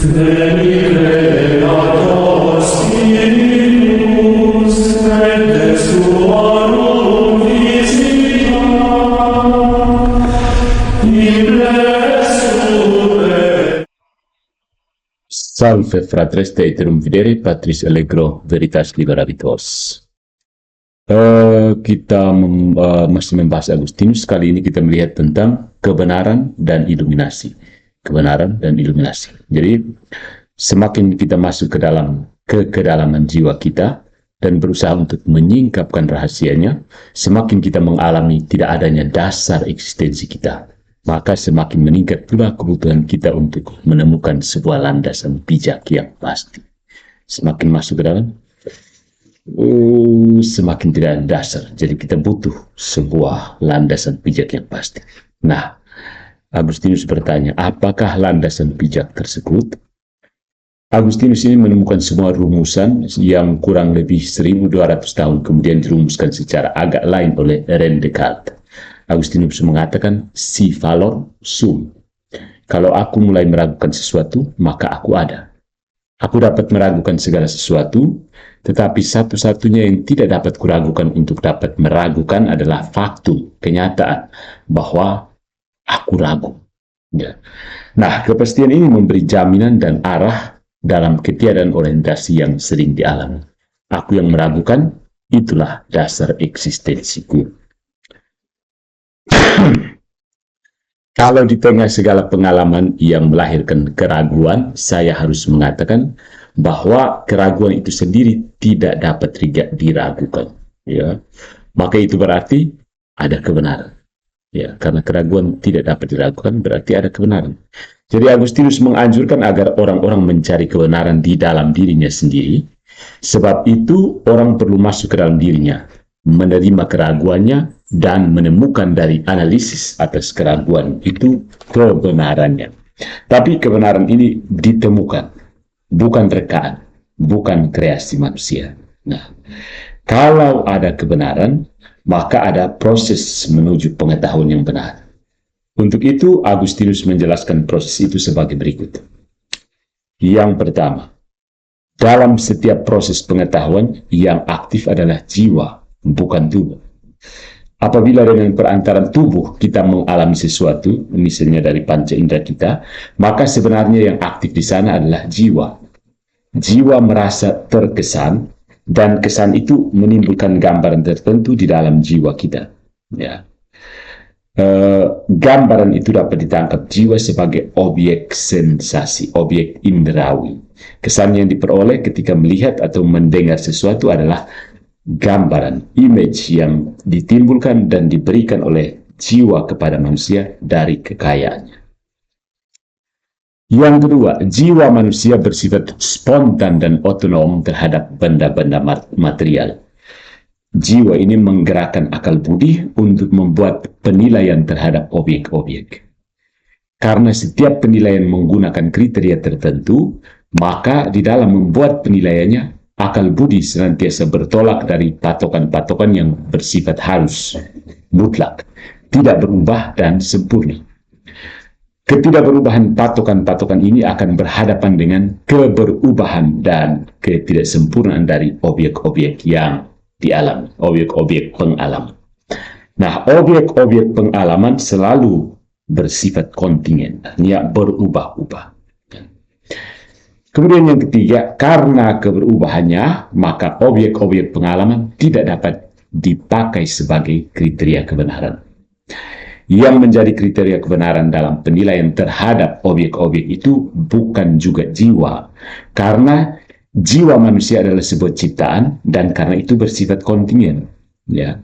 Creator Spiritus, et suorum visita, impressum. Salve fratres te iterum videre, Patris Allegro Veritas Liberabitos. Kita masih membahas Agustinus. Kali ini kita melihat tentang kebenaran dan iluminasi. Kebenaran dan iluminasi. Jadi semakin kita masuk ke dalam kedalaman jiwa kita dan berusaha untuk menyingkapkan rahasianya, semakin kita mengalami tidak adanya dasar eksistensi kita, maka semakin meningkat pula kebutuhan kita untuk menemukan sebuah landasan bijak yang pasti. Semakin masuk ke dalam, semakin tidak ada dasar. Jadi kita butuh sebuah landasan bijak yang pasti. Nah, Agustinus bertanya, apakah landasan bijak tersebut? Agustinus ini menemukan semua rumusan yang kurang lebih 1200 tahun kemudian dirumuskan secara agak lain oleh René Descartes. Agustinus mengatakan, si valor sum. Kalau aku mulai meragukan sesuatu, maka aku ada. Aku dapat meragukan segala sesuatu, tetapi satu-satunya yang tidak dapat kuragukan untuk dapat meragukan adalah faktum, kenyataan, bahwa aku ragu. Ya. Nah, kepastian ini memberi jaminan dan arah dalam ketiadaan orientasi yang sering dialami. Aku yang meragukan, itulah dasar eksistensiku. Kalau di tengah segala pengalaman yang melahirkan keraguan, saya harus mengatakan bahwa keraguan itu sendiri tidak dapat diragukan. Ya. Maka itu berarti ada kebenaran. Ya, karena keraguan tidak dapat diragukan berarti ada kebenaran. Jadi Agustinus menganjurkan agar orang-orang mencari kebenaran di dalam dirinya sendiri. Sebab itu orang perlu masuk ke dalam dirinya, menerima keraguannya, dan menemukan dari analisis atas keraguan itu kebenarannya. Tapi kebenaran ini ditemukan, bukan rekaan, bukan kreasi manusia. Nah, kalau ada kebenaran, maka ada proses menuju pengetahuan yang benar. Untuk itu, Agustinus menjelaskan proses itu sebagai berikut. Yang pertama, dalam setiap proses pengetahuan, yang aktif adalah jiwa, bukan tubuh. Apabila dengan perantaran tubuh kita mengalami sesuatu, misalnya dari panca indera kita, maka sebenarnya yang aktif di sana adalah jiwa. Jiwa merasa terkesan, dan kesan itu menimbulkan gambaran tertentu di dalam jiwa kita. Ya. Gambaran itu dapat ditangkap jiwa sebagai objek sensasi, objek indrawi. Kesan yang diperoleh ketika melihat atau mendengar sesuatu adalah gambaran, image yang ditimbulkan dan diberikan oleh jiwa kepada manusia dari kekayaannya. Yang kedua, jiwa manusia bersifat spontan dan otonom terhadap benda-benda material. Jiwa ini menggerakkan akal budi untuk membuat penilaian terhadap objek-objek. Karena setiap penilaian menggunakan kriteria tertentu, maka di dalam membuat penilaiannya, akal budi senantiasa bertolak dari patokan-patokan yang bersifat harus, mutlak, tidak berubah dan sempurna. Ketidakberubahan patokan-patokan ini akan berhadapan dengan keberubahan dan ketidaksempurnaan dari objek-objek yang dialami, objek-objek pengalaman. Nah, objek-objek pengalaman selalu bersifat kontingen, artinya berubah-ubah. Kemudian yang ketiga, karena keberubahannya, maka objek-objek pengalaman tidak dapat dipakai sebagai kriteria kebenaran. Yang menjadi kriteria kebenaran dalam penilaian terhadap objek-objek itu bukan juga jiwa, karena jiwa manusia adalah sebuah ciptaan dan karena itu bersifat kontingen. Ya.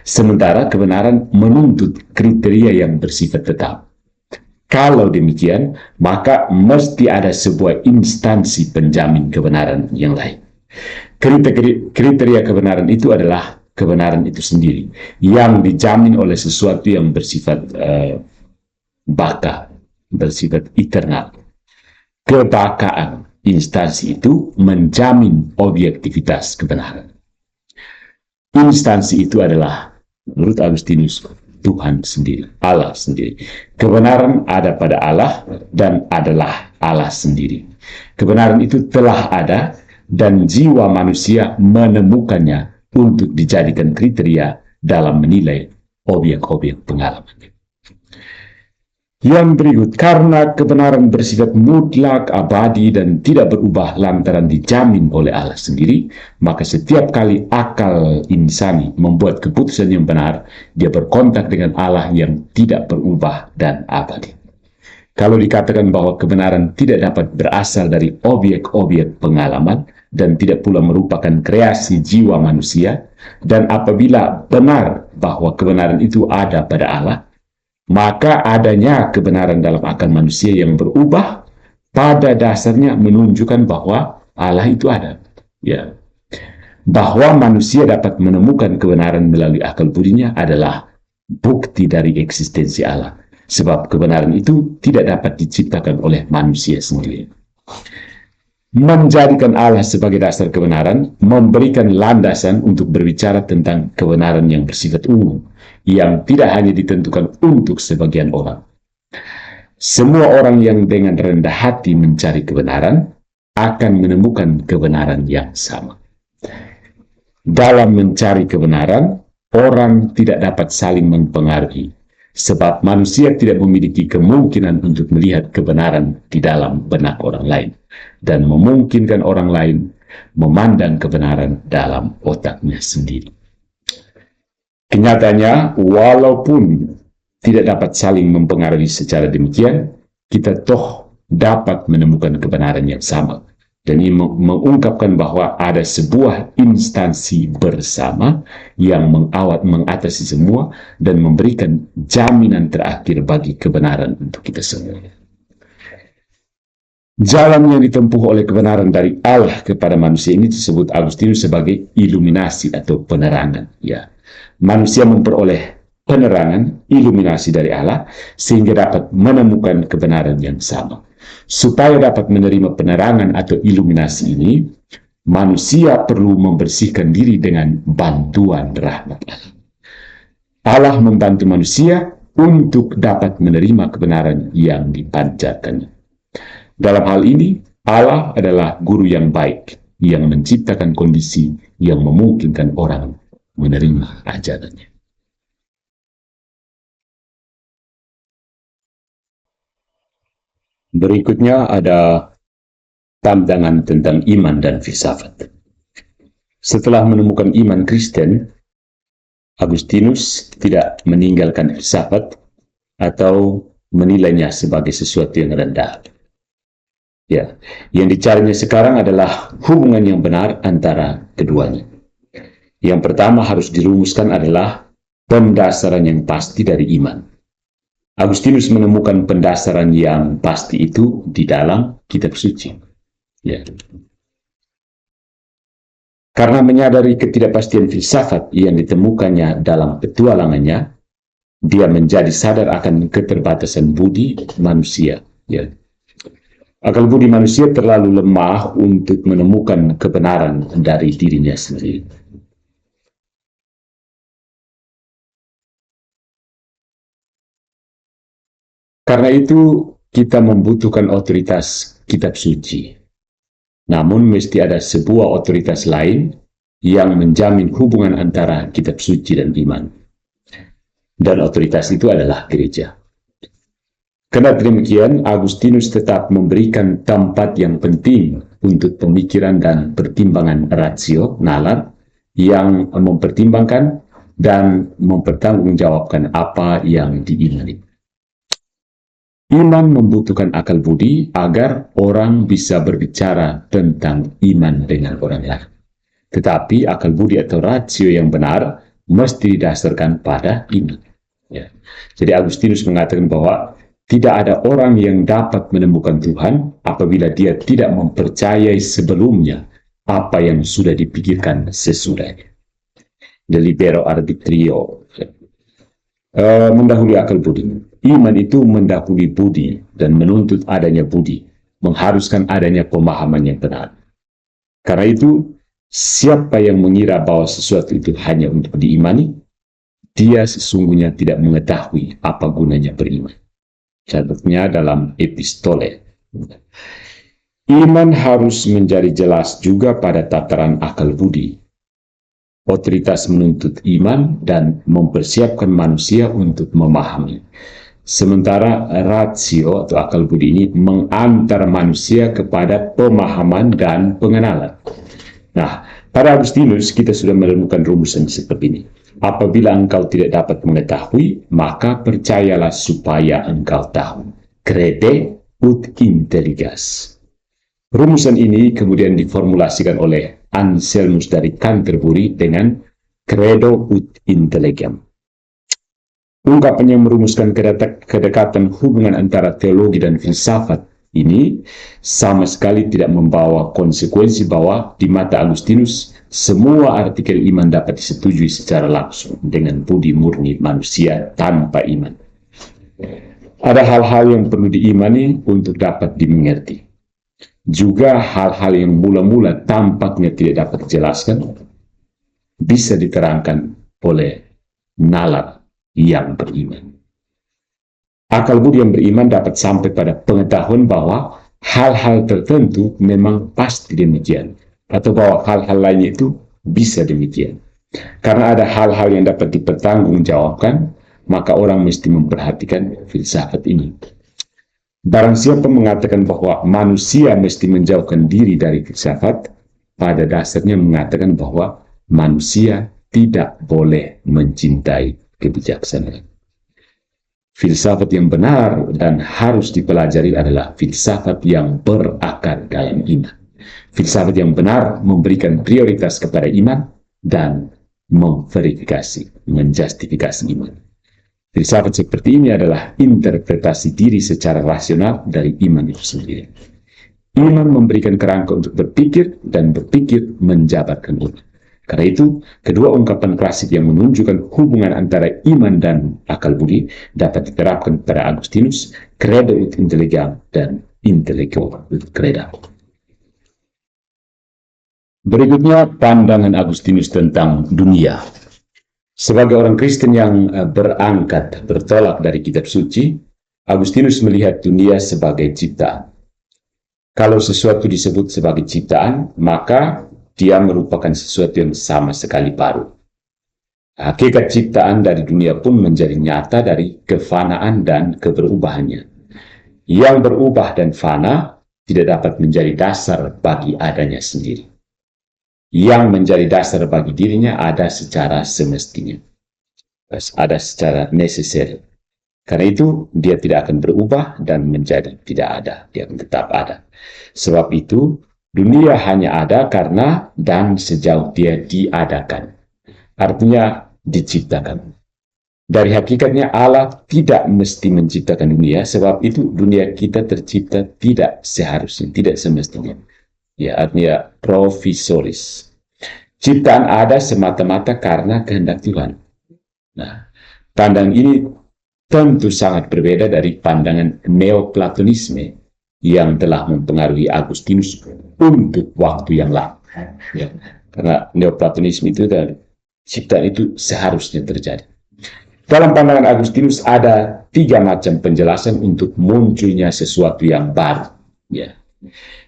Sementara kebenaran menuntut kriteria yang bersifat tetap. Kalau demikian, maka mesti ada sebuah instansi penjamin kebenaran yang lain. Kriteria kebenaran itu adalah kebenaran itu sendiri, yang dijamin oleh sesuatu yang bersifat baka, bersifat eternal. Kebakaan instansi itu menjamin objektivitas kebenaran. Instansi itu adalah, menurut Agustinus, Tuhan sendiri, Allah sendiri. Kebenaran ada pada Allah dan adalah Allah sendiri. Kebenaran itu telah ada dan jiwa manusia menemukannya untuk dijadikan kriteria dalam menilai objek-objek pengalaman. Yang berikut, karena kebenaran bersifat mutlak, abadi, dan tidak berubah lantaran dijamin oleh Allah sendiri, maka setiap kali akal insani membuat keputusan yang benar, dia berkontak dengan Allah yang tidak berubah dan abadi. Kalau dikatakan bahwa kebenaran tidak dapat berasal dari objek-objek pengalaman dan tidak pula merupakan kreasi jiwa manusia, dan apabila benar bahwa kebenaran itu ada pada Allah, maka adanya kebenaran dalam akal manusia yang berubah pada dasarnya menunjukkan bahwa Allah itu ada. Ya. Bahwa manusia dapat menemukan kebenaran melalui akal budinya adalah bukti dari eksistensi Allah. Sebab kebenaran itu tidak dapat diciptakan oleh manusia sendiri. Menjadikan Allah sebagai dasar kebenaran memberikan landasan untuk berbicara tentang kebenaran yang bersifat umum, yang tidak hanya ditentukan untuk sebagian orang. Semua orang yang dengan rendah hati mencari kebenaran akan menemukan kebenaran yang sama. Dalam mencari kebenaran, orang tidak dapat saling mempengaruhi, sebab manusia tidak memiliki kemungkinan untuk melihat kebenaran di dalam benak orang lain dan memungkinkan orang lain memandang kebenaran dalam otaknya sendiri. Kenyataannya, walaupun tidak dapat saling mempengaruhi secara demikian, kita toh dapat menemukan kebenaran yang sama. Dan ini mengungkapkan bahwa ada sebuah instansi bersama yang mengatasi semua dan memberikan jaminan terakhir bagi kebenaran untuk kita semua. Jalan yang ditempuh oleh kebenaran dari Allah kepada manusia ini disebut Agustinus sebagai iluminasi atau penerangan. Ya, manusia memperoleh penerangan, iluminasi dari Allah sehingga dapat menemukan kebenaran yang sama. Supaya dapat menerima penerangan atau iluminasi ini, manusia perlu membersihkan diri dengan bantuan rahmat Allah. Allah membantu manusia untuk dapat menerima kebenaran yang dipanjatkannya. Dalam hal ini, Allah adalah guru yang baik, yang menciptakan kondisi yang memungkinkan orang menerima ajarannya. Berikutnya ada pandangan tentang iman dan filsafat. Setelah menemukan iman Kristen, Agustinus tidak meninggalkan filsafat atau menilainya sebagai sesuatu yang rendah. Ya, yang dicarinya sekarang adalah hubungan yang benar antara keduanya. Yang pertama harus dirumuskan adalah pendasaran yang pasti dari iman. Agustinus menemukan pendasaran yang pasti itu di dalam kitab suci. Ya. Karena menyadari ketidakpastian filsafat yang ditemukannya dalam petualangannya, dia menjadi sadar akan keterbatasan budi manusia. Ya. Akal budi manusia terlalu lemah untuk menemukan kebenaran dari dirinya sendiri. Karena itu, kita membutuhkan otoritas kitab suci. Namun, mesti ada sebuah otoritas lain yang menjamin hubungan antara kitab suci dan iman. Dan otoritas itu adalah gereja. Karena demikian, Agustinus tetap memberikan tempat yang penting untuk pemikiran dan pertimbangan rasio, nalar, yang mempertimbangkan dan mempertanggungjawabkan apa yang diimani. Iman membutuhkan akal budi agar orang bisa berbicara tentang iman dengan orang lain. Tetapi akal budi atau rasio yang benar mesti didasarkan pada iman. Ya. Jadi Agustinus mengatakan bahwa tidak ada orang yang dapat menemukan Tuhan apabila dia tidak mempercayai sebelumnya apa yang sudah dipikirkan sesudahnya. Delibero arbitrio. Mendahului akal budi. Iman itu mendahului budi dan menuntut adanya budi, mengharuskan adanya pemahaman yang benar. Karena itu, siapa yang mengira bahwa sesuatu itu hanya untuk diimani, dia sesungguhnya tidak mengetahui apa gunanya beriman. Catatnya dalam epistole. Iman harus menjadi jelas juga pada tataran akal budi. Otoritas menuntut iman dan mempersiapkan manusia untuk memahami. Sementara rasio atau akal budi ini mengantar manusia kepada pemahaman dan pengenalan. Nah, pada Agustinus kita sudah menemukan rumusan seperti ini. Apabila engkau tidak dapat mengetahui, maka percayalah supaya engkau tahu. Crede ut intelligas. Rumusan ini kemudian diformulasikan oleh Anselmus dari Canterbury dengan credo ut intelligam. Ungkapan yang merumuskan kedekatan hubungan antara teologi dan filsafat ini sama sekali tidak membawa konsekuensi bahwa di mata Agustinus semua artikel iman dapat disetujui secara langsung dengan budi murni manusia tanpa iman. Ada hal-hal yang perlu diimani untuk dapat dimengerti. Juga hal-hal yang mula-mula tampaknya tidak dapat dijelaskan bisa diterangkan oleh nalar yang beriman. Akal budi yang beriman dapat sampai pada pengetahuan bahwa hal-hal tertentu memang pasti demikian, atau bahwa hal-hal lainnya itu bisa demikian. Karena ada hal-hal yang dapat dipertanggungjawabkan, maka orang mesti memperhatikan filsafat ini. Barang siapa mengatakan bahwa manusia mesti menjauhkan diri dari filsafat, pada dasarnya mengatakan bahwa manusia tidak boleh mencintai kebijaksanaan. Filsafat yang benar dan harus dipelajari adalah filsafat yang berakar dalam iman. Filsafat yang benar memberikan prioritas kepada iman dan memverifikasi, menjustifikasi iman. Filsafat seperti ini adalah interpretasi diri secara rasional dari iman itu sendiri. Iman memberikan kerangka untuk berpikir dan berpikir menjabarkan iman. Karena itu, kedua ungkapan klasik yang menunjukkan hubungan antara iman dan akal budi dapat diterapkan pada Agustinus, credo ut intelligam dan intellegio ut creda. Berikutnya, pandangan Agustinus tentang dunia. Sebagai orang Kristen yang bertolak dari kitab suci, Agustinus melihat dunia sebagai ciptaan. Kalau sesuatu disebut sebagai ciptaan, maka dia merupakan sesuatu yang sama sekali baru. Hakikat ciptaan dari dunia pun menjadi nyata dari kefanaan dan keberubahannya. Yang berubah dan fana tidak dapat menjadi dasar bagi adanya sendiri. Yang menjadi dasar bagi dirinya ada secara semestinya. Ada secara necessary. Karena itu, dia tidak akan berubah dan menjadi tidak ada. Dia akan tetap ada. Sebab itu, dunia hanya ada karena dan sejauh dia diadakan. Artinya diciptakan. Dari hakikatnya Allah tidak mesti menciptakan dunia, sebab itu dunia kita tercipta tidak seharusnya, tidak semestinya. Ya, artinya provisoris. Ciptaan ada semata-mata karena kehendak Tuhan. Nah, pandangan ini tentu sangat berbeda dari pandangan Neoplatonisme yang telah mempengaruhi Agustinus untuk waktu yang lama. Ya, karena Neoplatonisme itu dan ciptaan itu seharusnya terjadi. Dalam pandangan Agustinus ada 3 macam penjelasan untuk munculnya sesuatu yang baru. Ya.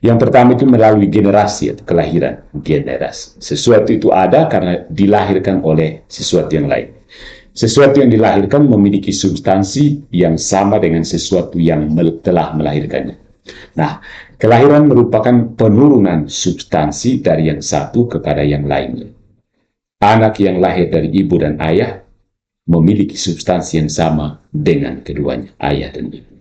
Yang pertama itu melalui generasi atau kelahiran. Generasi. Sesuatu itu ada karena dilahirkan oleh sesuatu yang lain. Sesuatu yang dilahirkan memiliki substansi yang sama dengan sesuatu yang telah melahirkannya. Nah, kelahiran merupakan penurunan substansi dari yang satu kepada yang lainnya. Anak yang lahir dari ibu dan ayah memiliki substansi yang sama dengan keduanya, ayah dan ibu.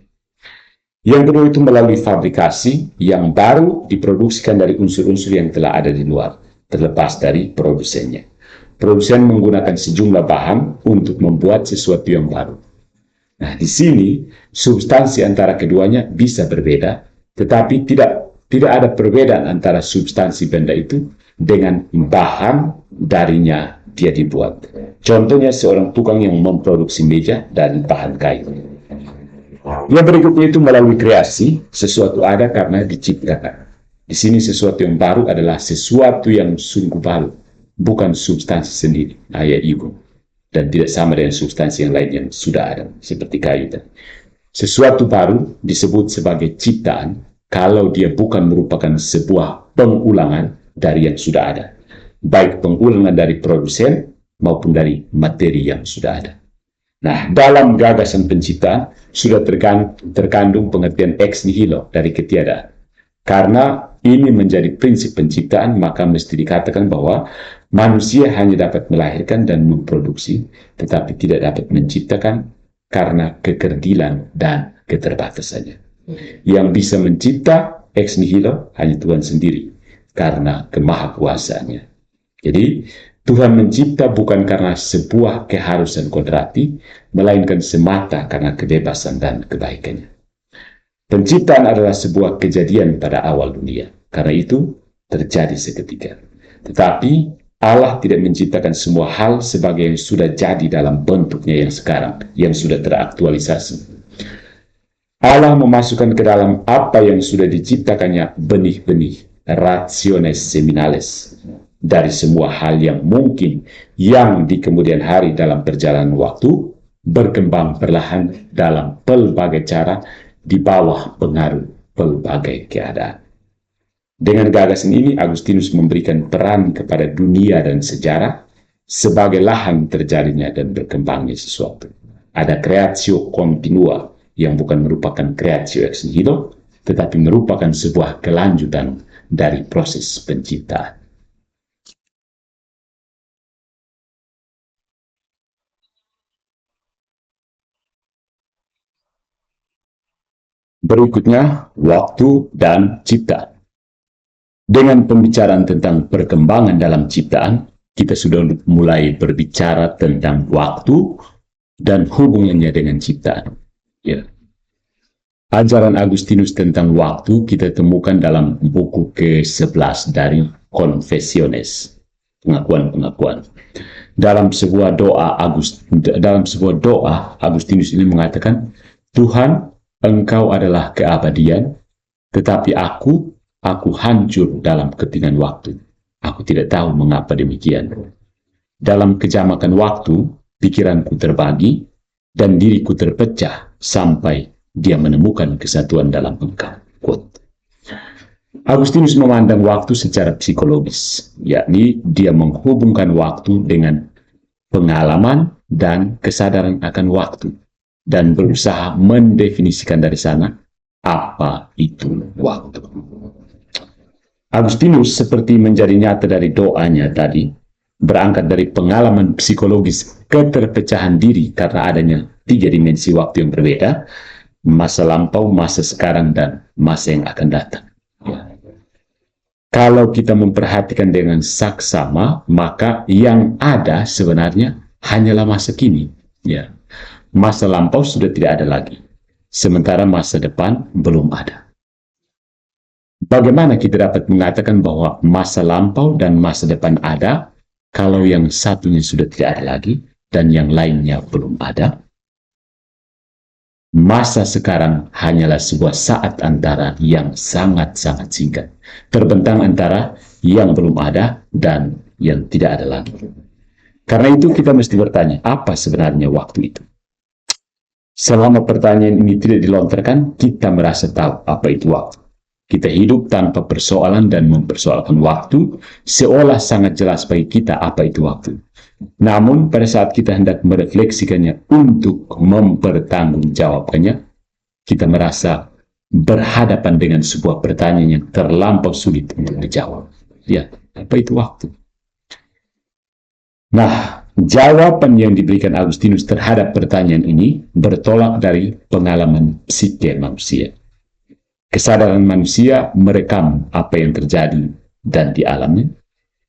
Yang kedua itu melalui fabrikasi yang baru diproduksikan dari unsur-unsur yang telah ada di luar, terlepas dari produsennya. Produsen menggunakan sejumlah bahan untuk membuat sesuatu yang baru. Nah, di sini substansi antara keduanya bisa berbeda, tetapi tidak ada perbedaan antara substansi benda itu dengan bahan darinya dia dibuat. Contohnya seorang tukang yang memproduksi meja dari bahan kayu. Yang berikutnya itu melalui kreasi, sesuatu ada karena diciptakan. Di sini sesuatu yang baru adalah sesuatu yang sungguh baru, bukan substansi sendiri, ayah ibu. dan tidak sama dengan substansi yang lain yang sudah ada, seperti kayu tadi. Sesuatu baru disebut sebagai ciptaan kalau dia bukan merupakan sebuah pengulangan dari yang sudah ada, baik pengulangan dari produsen maupun dari materi yang sudah ada. Nah, dalam gagasan penciptaan sudah terkandung pengertian ex nihilo, dari ketiadaan. Karena ini menjadi prinsip penciptaan, maka mesti dikatakan bahwa manusia hanya dapat melahirkan dan memproduksi, tetapi tidak dapat menciptakan karena kekerdilan dan keterbatasannya. Yang bisa mencipta ex nihilo hanya Tuhan sendiri, karena kemahakuasaannya. Jadi, Tuhan mencipta bukan karena sebuah keharusan kodrati, melainkan semata karena kebebasan dan kebaikannya. Penciptaan adalah sebuah kejadian pada awal dunia. Karena itu, terjadi seketika. Tetapi, Allah tidak menciptakan semua hal sebagai yang sudah jadi dalam bentuknya yang sekarang, yang sudah teraktualisasi. Allah memasukkan ke dalam apa yang sudah diciptakannya benih-benih, rationes seminales, dari semua hal yang mungkin yang di kemudian hari dalam perjalanan waktu berkembang perlahan dalam pelbagai cara di bawah pengaruh pelbagai keadaan. Dengan gagasan ini, Agustinus memberikan peran kepada dunia dan sejarah sebagai lahan terjadinya dan berkembangnya sesuatu. Ada creatio continua yang bukan merupakan creatio ex nihilo, tetapi merupakan sebuah kelanjutan dari proses penciptaan. Berikutnya, waktu dan ciptaan. Dengan pembicaraan tentang perkembangan dalam ciptaan, kita sudah mulai berbicara tentang waktu dan hubungannya dengan ciptaan. Ya. Ajaran Agustinus tentang waktu kita temukan dalam buku ke-11 dari Confessiones, pengakuan-pengakuan. Dalam sebuah doa, Agustinus ini mengatakan, Tuhan, Engkau adalah keabadian, tetapi aku hancur dalam ketinggian waktu. Aku tidak tahu mengapa demikian. Dalam kejamakan waktu, pikiranku terbagi, dan diriku terpecah sampai dia menemukan kesatuan dalam Engkau. Quote. Agustinus memandang waktu secara psikologis, yakni dia menghubungkan waktu dengan pengalaman dan kesadaran akan waktu, dan berusaha mendefinisikan dari sana apa itu waktu. Agustinus seperti menjadi nyata dari doanya tadi, berangkat dari pengalaman psikologis keterpecahan diri karena adanya 3 dimensi waktu yang berbeda, masa lampau, masa sekarang, dan masa yang akan datang. Ya. Kalau kita memperhatikan dengan saksama, maka yang ada sebenarnya hanyalah masa kini. Ya. Masa lampau sudah tidak ada lagi, sementara masa depan belum ada. Bagaimana kita dapat mengatakan bahwa masa lampau dan masa depan ada, kalau yang satunya sudah tidak ada lagi, dan yang lainnya belum ada? Masa sekarang hanyalah sebuah saat antara yang sangat-sangat singkat, terbentang antara yang belum ada dan yang tidak ada lagi. Karena itu kita mesti bertanya, apa sebenarnya waktu itu? Selama pertanyaan ini tidak dilontarkan, kita merasa tahu apa itu waktu. Kita hidup tanpa persoalan dan mempersoalkan waktu, seolah sangat jelas bagi kita apa itu waktu. Namun, pada saat kita hendak merefleksikannya untuk mempertanggungjawabkannya, kita merasa berhadapan dengan sebuah pertanyaan yang terlampau sulit untuk dijawab. Ya, apa itu waktu? Nah, jawaban yang diberikan Agustinus terhadap pertanyaan ini bertolak dari pengalaman psike manusia. Kesadaran manusia merekam apa yang terjadi dan dialami.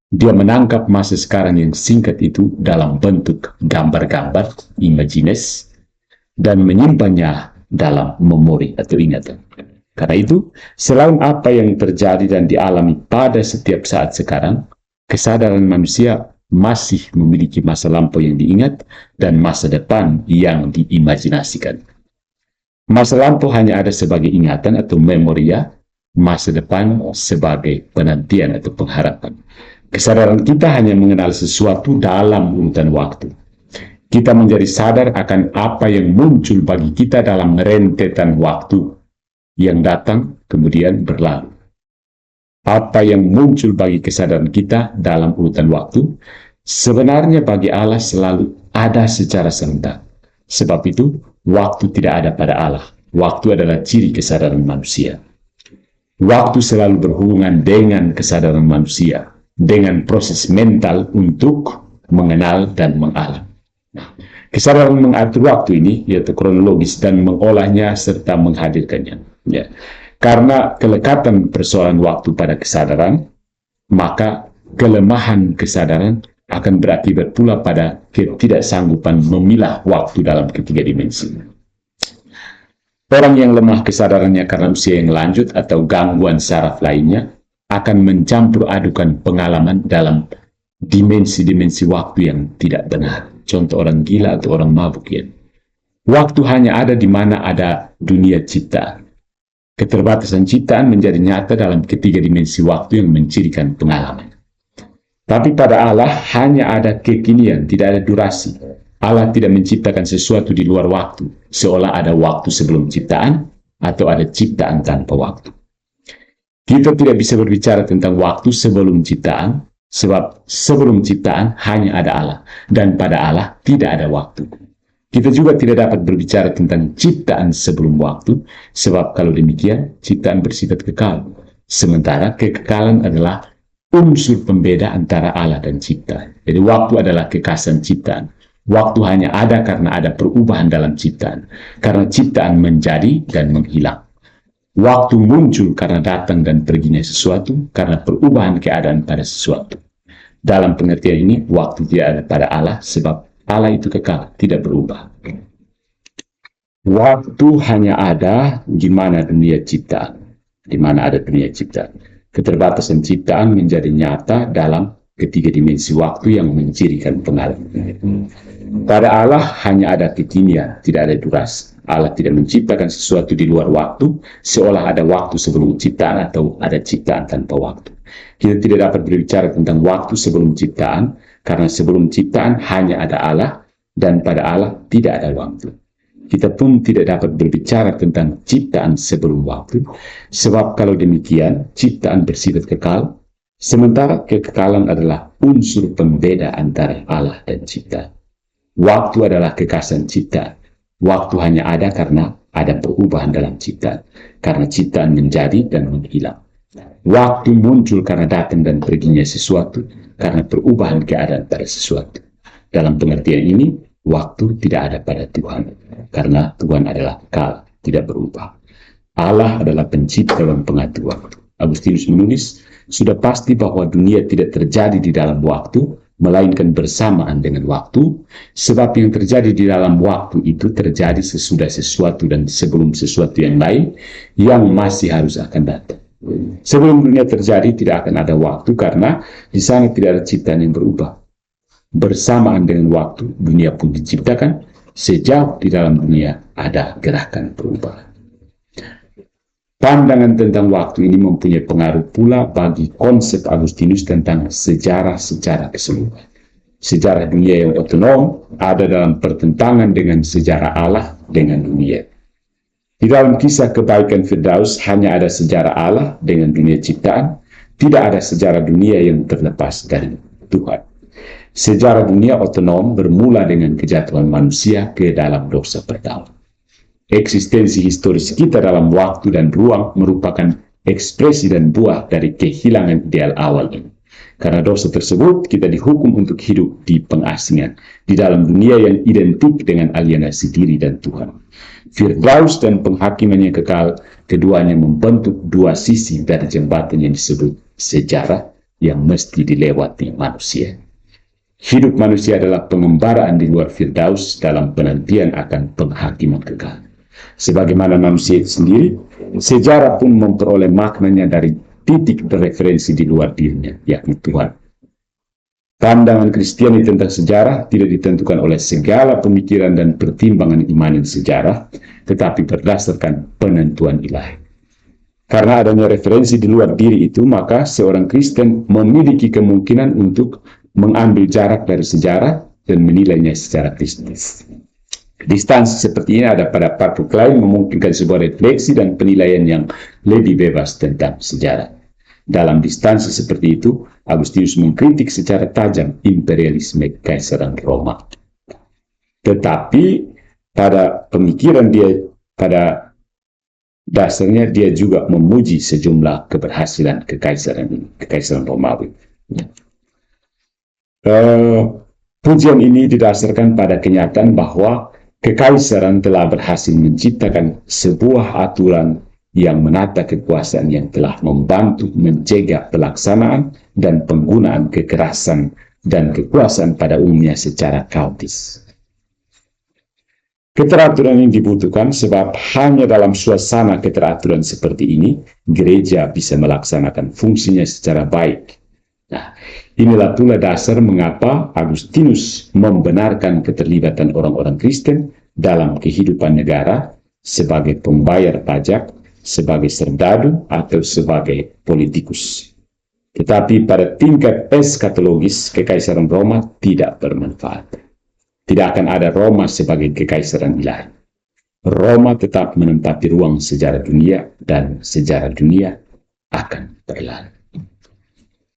Dia menangkap masa sekarang yang singkat itu dalam bentuk gambar-gambar, imagines, dan menyimpannya dalam memori atau ingatan. Karena itu, selain apa yang terjadi dan dialami pada setiap saat sekarang, kesadaran manusia masih memiliki masa lampau yang diingat dan masa depan yang diimajinasikan. Masa lampau hanya ada sebagai ingatan atau memoria, masa depan sebagai penantian atau pengharapan. Kesadaran kita hanya mengenal sesuatu dalam urutan waktu. Kita menjadi sadar akan apa yang muncul bagi kita dalam rentetan waktu yang datang kemudian berlalu. Apa yang muncul bagi kesadaran kita dalam urutan waktu, sebenarnya bagi Allah selalu ada secara serentak. Sebab itu, waktu tidak ada pada Allah. Waktu adalah ciri kesadaran manusia. Waktu selalu berhubungan dengan kesadaran manusia, dengan proses mental untuk mengenal dan mengalah. Kesadaran mengatur waktu ini, yaitu kronologis dan mengolahnya serta menghadirkannya. Ya. Karena kelekatan persoalan waktu pada kesadaran, maka kelemahan kesadaran akan berakibat pula pada ketidaksanggupan memilah waktu dalam ketiga dimensi. Orang yang lemah kesadarannya karena usia yang lanjut atau gangguan saraf lainnya akan mencampur adukan pengalaman dalam dimensi-dimensi waktu yang tidak benar. Contoh orang gila atau orang mabuk ya. Waktu hanya ada di mana ada dunia ciptaan. Keterbatasan ciptaan menjadi nyata dalam ketiga dimensi waktu yang mencirikan pengalaman. Tapi pada Allah hanya ada kekinian, tidak ada durasi. Allah tidak menciptakan sesuatu di luar waktu, seolah ada waktu sebelum ciptaan atau ada ciptaan tanpa waktu. Kita tidak bisa berbicara tentang waktu sebelum ciptaan, sebab sebelum ciptaan hanya ada Allah, dan pada Allah tidak ada waktu. Kita juga tidak dapat berbicara tentang ciptaan sebelum waktu, sebab kalau demikian, ciptaan bersifat kekal. Sementara kekekalan adalah unsur pembeda antara Allah dan ciptaan. Jadi waktu adalah kekasan ciptaan. Waktu hanya ada karena ada perubahan dalam ciptaan. Karena ciptaan menjadi dan menghilang. Waktu muncul karena datang dan perginya sesuatu, karena perubahan keadaan pada sesuatu. Dalam pengertian ini, waktu tidak ada pada Allah, sebab Allah itu kekal, tidak berubah. Waktu hanya ada di mana dunia ciptaan. Di mana ada dunia ciptaan. Keterbatasan ciptaan menjadi nyata dalam ketiga dimensi waktu yang mencirikan pengalaman. Pada Allah hanya ada kekinian, tidak ada durasi. Allah tidak menciptakan sesuatu di luar waktu, seolah ada waktu sebelum ciptaan atau ada ciptaan tanpa waktu. Kita tidak dapat berbicara tentang waktu sebelum ciptaan, karena sebelum ciptaan hanya ada Allah, dan pada Allah tidak ada waktu. Kita pun tidak dapat berbicara tentang ciptaan sebelum waktu, sebab kalau demikian, ciptaan bersifat kekal, sementara kekekalan adalah unsur pembeda antara Allah dan ciptaan. Waktu adalah kekasan ciptaan. Waktu hanya ada karena ada perubahan dalam ciptaan. Karena ciptaan menjadi dan menghilang. Waktu muncul karena datang dan perginya sesuatu, karena perubahan keadaan pada sesuatu. Dalam pengertian ini, waktu tidak ada pada Tuhan. Karena Tuhan adalah kekal, tidak berubah. Allah adalah pencipta dan pengatur waktu. Agustinus menulis, sudah pasti bahwa dunia tidak terjadi di dalam waktu, melainkan bersamaan dengan waktu, sebab yang terjadi di dalam waktu itu terjadi sesudah sesuatu dan sebelum sesuatu yang lain yang masih harus akan datang. Sebelum dunia terjadi tidak akan ada waktu karena di sana tidak ada ciptaan yang berubah. Bersamaan dengan waktu, dunia pun diciptakan, sejauh di dalam dunia ada gerakan perubahan. Pandangan tentang waktu ini mempunyai pengaruh pula bagi konsep Agustinus tentang sejarah secara keseluruhan. Sejarah dunia yang otonom ada dalam pertentangan dengan sejarah Allah dengan dunia. Di dalam kisah kebaikan Firdaus hanya ada sejarah Allah dengan dunia ciptaan, tidak ada sejarah dunia yang terlepas dari Tuhan. Sejarah dunia otonom bermula dengan kejatuhan manusia ke dalam dosa pertama. Eksistensi historis kita dalam waktu dan ruang merupakan ekspresi dan buah dari kehilangan ideal awal ini. Karena dosa tersebut, kita dihukum untuk hidup di pengasingan, di dalam dunia yang identik dengan alienasi diri dan Tuhan. Firdaus dan penghakiman yang kekal, keduanya membentuk dua sisi dari jembatan yang disebut sejarah yang mesti dilewati manusia. Hidup manusia adalah pengembaraan di luar Firdaus dalam penantian akan penghakiman kekal. Sebagaimana manusia itu sendiri, sejarah pun memperoleh maknanya dari titik referensi di luar dirinya, yakni Tuhan. Pandangan Kristiani tentang sejarah tidak ditentukan oleh segala pemikiran dan pertimbangan imanin sejarah, tetapi berdasarkan penentuan ilahi. Karena adanya referensi di luar diri itu, maka seorang Kristen memiliki kemungkinan untuk mengambil jarak dari sejarah dan menilainya secara Kristus. Distansi seperti ini ada pada Patrick Klein memungkinkan sebuah refleksi dan penilaian yang lebih bebas tentang sejarah. Dalam distansi seperti itu, Agustinus mengkritik secara tajam imperialisme Kekaisaran Roma. Tetapi pada pemikiran dia, pada dasarnya dia juga memuji sejumlah keberhasilan Kekaisaran Romawi. Pujian ini didasarkan pada kenyataan bahwa Kekaisaran telah berhasil menciptakan sebuah aturan yang menata kekuasaan yang telah membantu mencegah pelaksanaan dan penggunaan kekerasan dan kekuasaan pada umumnya secara kaotis. Keteraturan yang dibutuhkan sebab hanya dalam suasana keteraturan seperti ini, gereja bisa melaksanakan fungsinya secara baik. Nah, inilah pula dasar mengapa Agustinus membenarkan keterlibatan orang-orang Kristen dalam kehidupan negara sebagai pembayar pajak, sebagai serdadu, atau sebagai politikus. Tetapi pada tingkat eskatologis, Kekaisaran Roma tidak bermanfaat. Tidak akan ada Roma sebagai kekaisaran ilahi. Roma tetap menempati ruang sejarah dunia dan sejarah dunia akan berlalu.